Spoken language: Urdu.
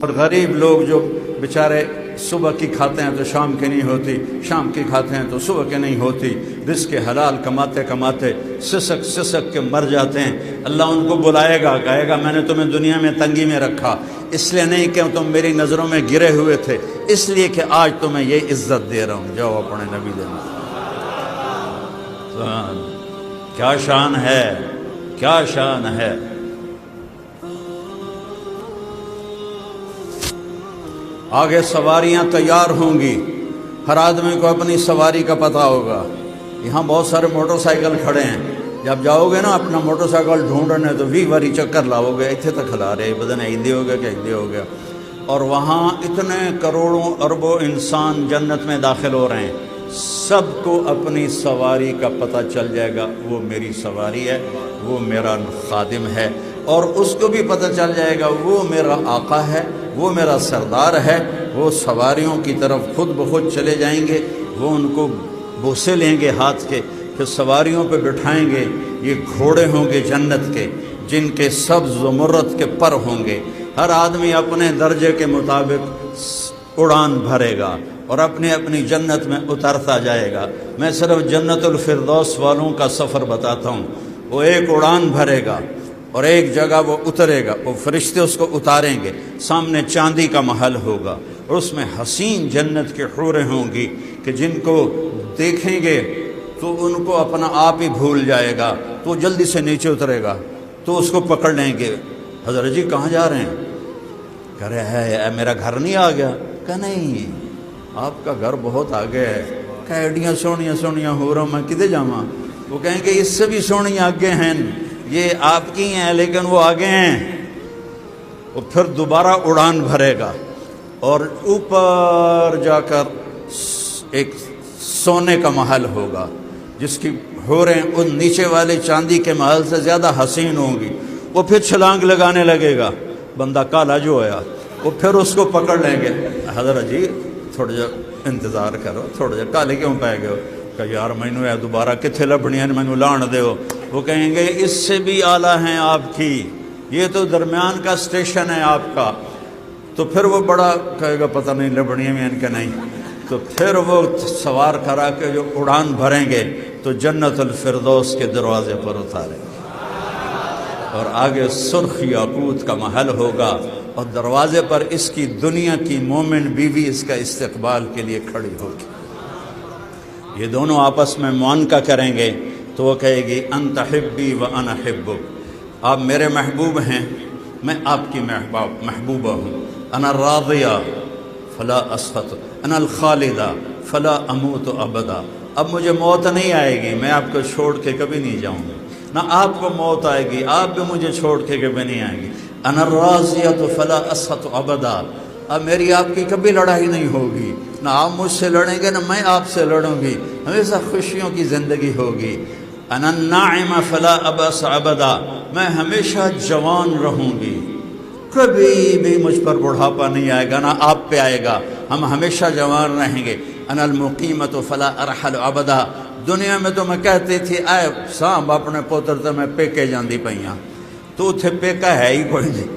اور غریب لوگ جو بیچارے صبح کی کھاتے ہیں تو شام کی نہیں ہوتی، شام کی کھاتے ہیں تو صبح کی نہیں ہوتی، رزق حلال کماتے کماتے سسک سسک کے مر جاتے ہیں، اللہ ان کو بلائے گا، کہے گا میں نے تمہیں دنیا میں تنگی میں رکھا، اس لیے نہیں کہ تم میری نظروں میں گرے ہوئے تھے، اس لیے کہ آج تمہیں یہ عزت دے رہا ہوں۔ جاؤ اپنے نبی دینا۔ کیا شان ہے، کیا شان ہے۔ آگے سواریاں تیار ہوں گی، ہر آدمی کو اپنی سواری کا پتہ ہوگا۔ یہاں بہت سارے موٹر سائیکل کھڑے ہیں، جب جاؤ گے نا اپنا موٹر سائیکل ڈھونڈنے تو 20 باری چکر لاؤ گے، اتنے تک کھلا رہے پتہ نہیں ہندی ہو گیا کہ ہندی ہو گیا۔ اور وہاں اتنے کروڑوں اربوں انسان جنت میں داخل ہو رہے ہیں، سب کو اپنی سواری کا پتہ چل جائے گا، وہ میری سواری ہے، وہ میرا خادم ہے، اور اس کو بھی پتہ چل جائے گا وہ میرا آقا ہے، وہ میرا سردار ہے۔ وہ سواریوں کی طرف خود بخود چلے جائیں گے، وہ ان کو بوسے لیں گے ہاتھ کے، پھر سواریوں پہ بٹھائیں گے۔ یہ گھوڑے ہوں گے جنت کے، جن کے سبز زمرد کے پر ہوں گے، ہر آدمی اپنے درجے کے مطابق اڑان بھرے گا اور اپنی اپنی جنت میں اترتا جائے گا۔ میں صرف جنت الفردوس والوں کا سفر بتاتا ہوں۔ وہ ایک اڑان بھرے گا اور ایک جگہ وہ اترے گا، وہ فرشتے اس کو اتاریں گے، سامنے چاندی کا محل ہوگا اور اس میں حسین جنت کی حوریں ہوں گی کہ جن کو دیکھیں گے تو ان کو اپنا آپ ہی بھول جائے گا، تو جلدی سے نیچے اترے گا، تو اس کو پکڑ لیں گے۔ حضرت جی کہاں جا رہے ہیں؟ کہہ رہے ہیں میرا گھر نہیں آ گیا؟ کہ نہیں، آپ کا گھر بہت آگے ہے۔ کہ ایڈیاں سونیاں سونیاں ہو رہا میں کدے جاواں؟ وہ کہیں کہ اس سے بھی سونی آگے ہیں، یہ آپ کی ہیں لیکن وہ آگے ہیں۔ وہ پھر دوبارہ اڑان بھرے گا اور اوپر جا کر ایک سونے کا محل ہوگا جس کی حوریں ان نیچے والے چاندی کے محل سے زیادہ حسین ہوں گی۔ وہ پھر چھلانگ لگانے لگے گا، بندہ کالا جو آیا، وہ پھر اس کو پکڑ لیں گے۔ حضرت جی تھوڑا جا انتظار کرو، تھوڑا جا کالے کیوں پائے گئے ہو؟ کہ یار مینو ہے دوبارہ کتنے لبنی ہیں، مینو لان دے ہو۔ وہ کہیں گے اس سے بھی اعلیٰ ہیں آپ کی، یہ تو درمیان کا اسٹیشن ہے آپ کا۔ تو پھر وہ بڑا کہے گا پتہ نہیں لبنی میں ان کے نہیں، تو پھر وہ سوار کرا کے جو اڑان بھریں گے تو جنت الفردوس کے دروازے پر اتاریں گے، اور آگے سرخ یاقوت کا محل ہوگا، اور دروازے پر اس کی دنیا کی مومن بیوی اس کا استقبال کے لیے کھڑی ہوگی۔ یہ دونوں آپس میں معانقہ کریں گے تو وہ کہے گی انت حبی و انا حبک، آپ میرے محبوب ہیں، میں آپ کی محبوبہ ہوں۔ انا راضیہ فلا اسخط، انا الخالدہ فلا اموت ابدا، اب مجھے موت نہیں آئے گی، میں آپ کو چھوڑ کے کبھی نہیں جاؤں گی، نہ آپ کو موت آئے گی، آپ بھی مجھے چھوڑ کے کبھی نہیں آئیں گی۔ انا الراضیہ فلا اسخط ابدا، اب میری آپ کی کبھی لڑائی نہیں ہوگی، نہ آپ مجھ سے لڑیں گے نہ میں آپ سے لڑوں گی، ہمیشہ خوشیوں کی زندگی ہوگی۔ انا الناعم فلا ابأس ابدا، میں ہمیشہ جوان رہوں گی، کبھی بھی مجھ پر بڑھاپا نہیں آئے گا، نہ آپ پہ آئے گا، ہم ہمیشہ جوان رہیں گے۔ انا المقیمۃ فلا ارحل ابدا، دنیا میں تو میں کہتی تھی اے سانب اپنے پوتر تے میں پیکے جاندی پئیاں، تو اتھے پیکا ہے ہی کوئی نہیں،